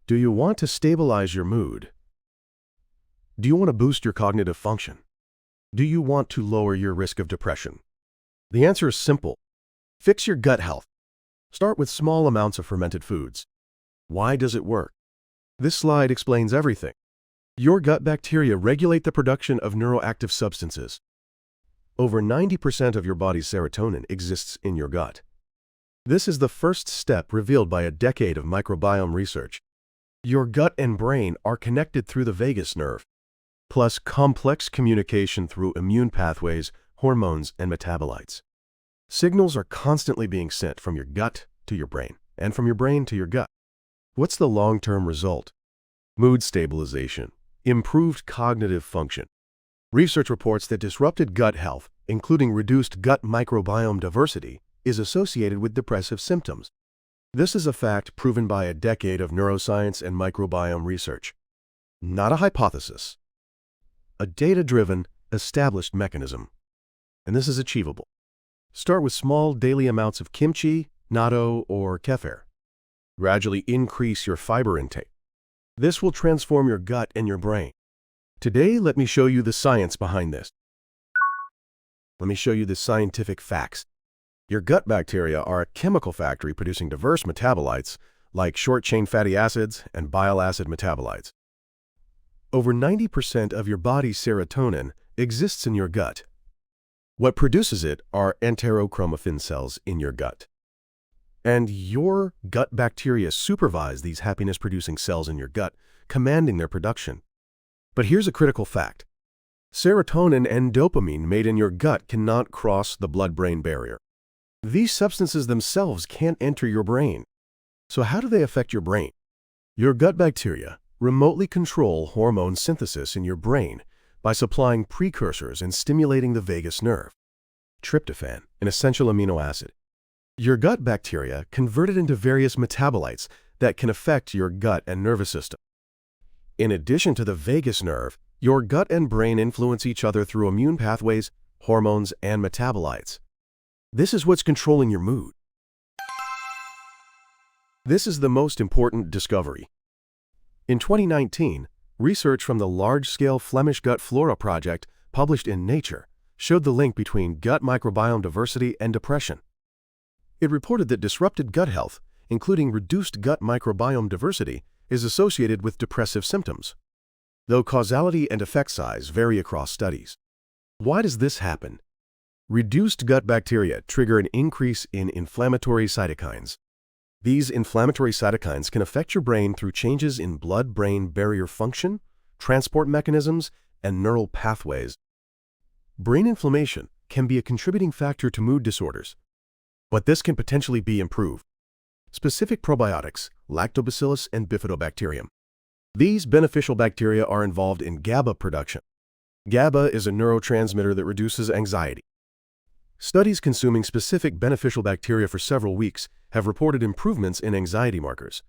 Do you want to stabilize your mood? Do you want to boost your cognitive function? Do you want to lower your risk of depression? The answer is simple. Fix your gut health. Start with small amounts of fermented foods. Why does it work? This slide explains everything. Your gut bacteria regulate the production of neuroactive substances. Over 90% of your body's serotonin exists in your gut. This is the first step revealed by a decade of microbiome research. Your gut and brain are connected through the vagus nerve, plus complex communication through immune pathways, hormones, and metabolites. Signals are constantly being sent from your gut to your brain, and from your brain to your gut. What's the long-term result? Mood stabilization, improved cognitive function. Research reports that disrupted gut health, including reduced gut microbiome diversity, is associated with depressive symptoms. This is a fact proven by a decade of neuroscience and microbiome research. Not a hypothesis. A data-driven, established mechanism. And this is achievable. Start with small daily amounts of kimchi, natto, or kefir. Gradually increase your fiber intake. This will transform your gut and your brain. Today, let me show you the science behind this. Let me show you the scientific facts. Your gut bacteria are a chemical factory producing diverse metabolites like short-chain fatty acids and bile acid metabolites. Over 90% of your body's serotonin exists in your gut. What produces it are enterochromaffin cells in your gut. And your gut bacteria supervise these happiness-producing cells in your gut, commanding their production. But here's a critical fact. Serotonin and dopamine made in your gut cannot cross the blood-brain barrier. These substances themselves can't enter your brain. So how do they affect your brain? Your gut bacteria remotely control hormone synthesis in your brain by supplying precursors and stimulating the vagus nerve. Tryptophan, an essential amino acid. Your gut bacteria convert it into various metabolites that can affect your gut and nervous system. In addition to the vagus nerve, your gut and brain influence each other through immune pathways, hormones, and metabolites. This is what's controlling your mood. This is the most important discovery. In 2019, research from the large-scale Flemish Gut Flora project published in Nature showed the link between gut microbiome diversity and depression. It reported that disrupted gut health, including reduced gut microbiome diversity, is associated with depressive symptoms, though causality and effect size vary across studies. Why does this happen? Reduced gut bacteria trigger an increase in inflammatory cytokines. These inflammatory cytokines can affect your brain through changes in blood-brain barrier function, transport mechanisms, and neural pathways. Brain inflammation can be a contributing factor to mood disorders, but this can potentially be improved. Specific probiotics, lactobacillus and bifidobacterium. These beneficial bacteria are involved in GABA production. GABA is a neurotransmitter that reduces anxiety. Studies consuming specific beneficial bacteria for several weeks have reported improvements in anxiety markers.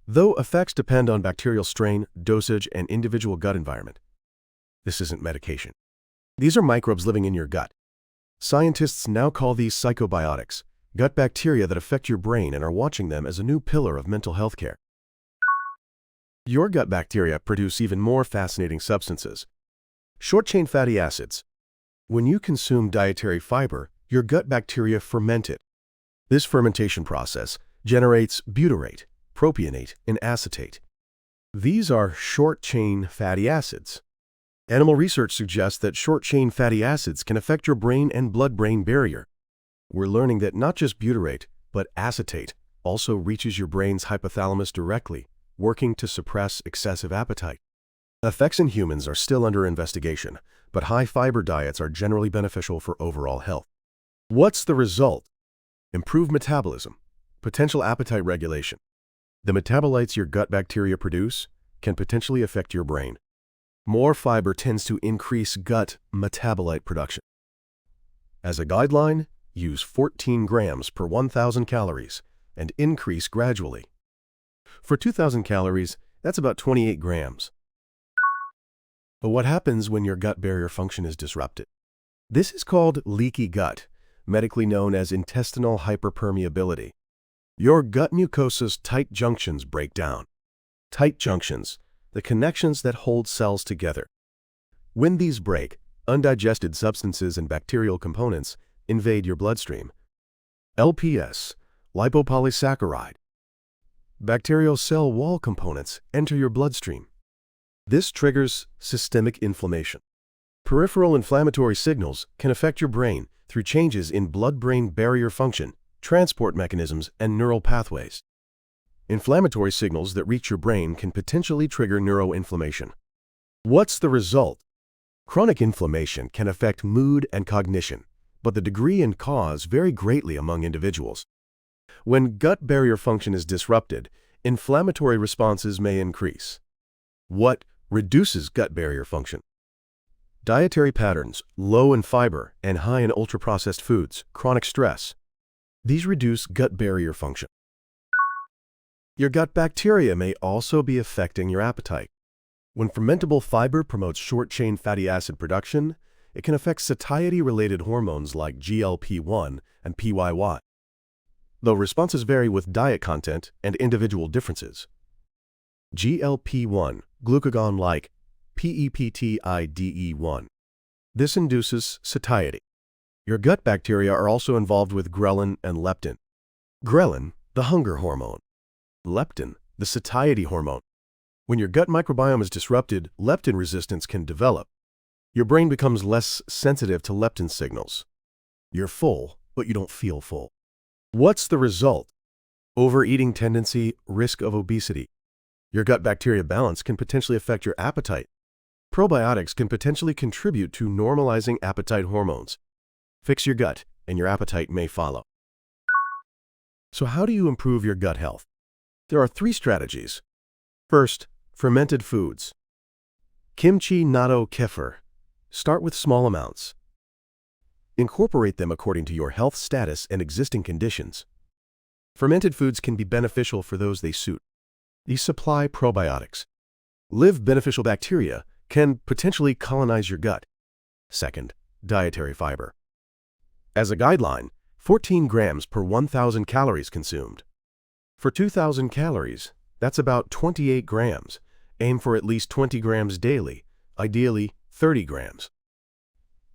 Though effects depend on bacterial strain, dosage, and individual gut environment. This isn't medication. These are microbes living in your gut. Scientists now call these psychobiotics, gut bacteria that affect your brain and are watching them as a new pillar of mental health care. Your gut bacteria produce even more fascinating substances. Short-chain fatty acids. When you consume dietary fiber, your gut bacteria ferment it. This fermentation process generates butyrate, propionate, and acetate. These are short-chain fatty acids. Animal research suggests that short-chain fatty acids can affect your brain and blood-brain barrier. We're learning that not just butyrate, but acetate also reaches your brain's hypothalamus directly, working to suppress excessive appetite. Effects in humans are still under investigation, but high-fiber diets are generally beneficial for overall health. What's the result? Improved metabolism, potential appetite regulation. The metabolites your gut bacteria produce can potentially affect your brain. More fiber tends to increase gut metabolite production. As a guideline, use 14 grams per 1,000 calories and increase gradually. For 2,000 calories, that's about 28 grams. But what happens when your gut barrier function is disrupted? This is called leaky gut, medically known as intestinal hyperpermeability. Your gut mucosa's tight junctions break down. tight junctions, the connections that hold cells together. When these break, undigested substances and bacterial components invade your bloodstream. LPS, lipopolysaccharide. Bacterial cell wall components enter your bloodstream. This triggers systemic inflammation. Peripheral inflammatory signals can affect your brain through changes in blood-brain barrier function, transport mechanisms, and neural pathways. Inflammatory signals that reach your brain can potentially trigger neuroinflammation. What's the result? Chronic inflammation can affect mood and cognition, but the degree and cause vary greatly among individuals. When gut barrier function is disrupted, inflammatory responses may increase. What reduces gut barrier function? Dietary patterns, low in fiber and high in ultra-processed foods, chronic stress. These reduce gut barrier function. Your gut bacteria may also be affecting your appetite. When fermentable fiber promotes short-chain fatty acid production, it can affect satiety-related hormones like GLP-1 and PYY, though responses vary with diet content and individual differences. GLP-1, glucagon-like peptide-1. This induces satiety. Your gut bacteria are also involved with ghrelin and leptin. Ghrelin, the hunger hormone. Leptin, the satiety hormone. When your gut microbiome is disrupted, leptin resistance can develop. Your brain becomes less sensitive to leptin signals. You're full, but you don't feel full. What's the result? Overeating tendency, risk of obesity. Your gut bacteria balance can potentially affect your appetite. Probiotics can potentially contribute to normalizing appetite hormones. Fix your gut, and your appetite may follow. So how do you improve your gut health? There are 3 strategies. First, fermented foods. Kimchi, natto, kefir. Start with small amounts. Incorporate them according to your health status and existing conditions. Fermented foods can be beneficial for those they suit. These supply probiotics. Live beneficial bacteria can potentially colonize your gut. Second, dietary fiber. As a guideline, 14 grams per 1,000 calories consumed. For 2,000 calories, that's about 28 grams. Aim for at least 20 grams daily, ideally 30 grams.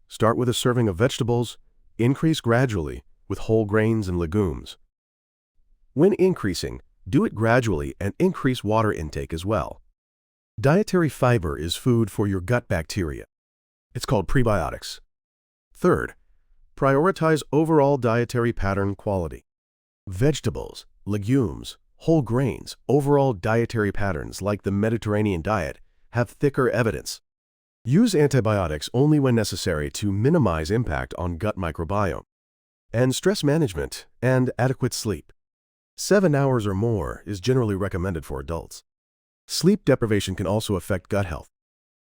Start with a serving of vegetables, increase gradually with whole grains and legumes. When increasing, do it gradually and increase water intake as well. Dietary fiber is food for your gut bacteria. It's called prebiotics. Third, prioritize overall dietary pattern quality. Vegetables, legumes, whole grains, overall dietary patterns like the Mediterranean diet have thicker evidence. Use antibiotics only when necessary to minimize impact on gut microbiome. And stress management and adequate sleep. 7 hours or more is generally recommended for adults. Sleep deprivation can also affect gut health.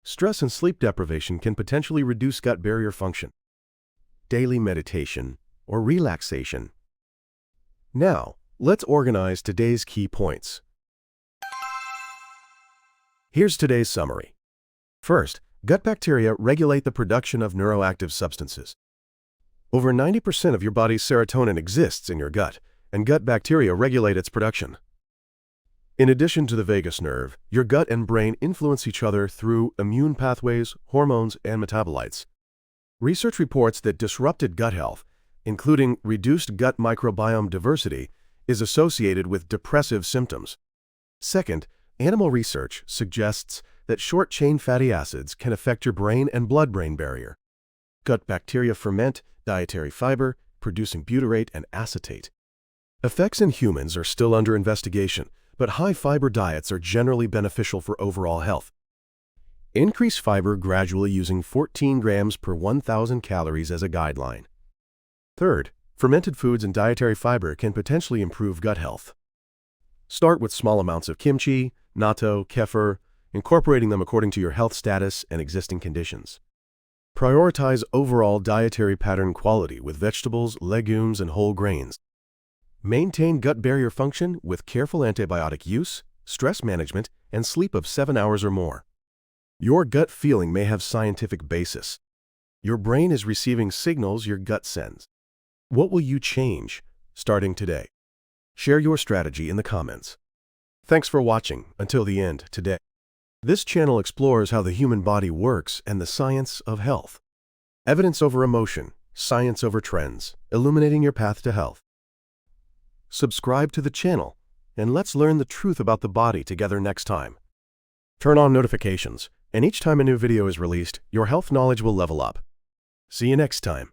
Stress and sleep deprivation can potentially reduce gut barrier function. Daily meditation or relaxation. Now, let's organize today's key points. Here's today's summary. First, gut bacteria regulate the production of neuroactive substances. Over 90% of your body's serotonin exists in your gut, and gut bacteria regulate its production. In addition to the vagus nerve, your gut and brain influence each other through immune pathways, hormones, and metabolites. Research reports that disrupted gut health, including reduced gut microbiome diversity, is associated with depressive symptoms. Second, animal research suggests that short-chain fatty acids can affect your brain and blood-brain barrier. Gut bacteria ferment dietary fiber, producing butyrate and acetate. Effects in humans are still under investigation, but high-fiber diets are generally beneficial for overall health. Increase fiber gradually using 14 grams per 1,000 calories as a guideline. Third, fermented foods and dietary fiber can potentially improve gut health. Start with small amounts of kimchi, natto, kefir, incorporating them according to your health status and existing conditions. Prioritize overall dietary pattern quality with vegetables, legumes, and whole grains. Maintain gut barrier function with careful antibiotic use, stress management, and sleep of 7 hours or more. Your gut feeling may have scientific basis. Your brain is receiving signals your gut sends. What will you change starting today? Share your strategy in the comments. Thanks for watching until the end today. This channel explores how the human body works and the science of health. Evidence over emotion, science over trends, illuminating your path to health. Subscribe to the channel, and let's learn the truth about the body together next time. Turn on notifications, and each time a new video is released, your health knowledge will level up. See you next time.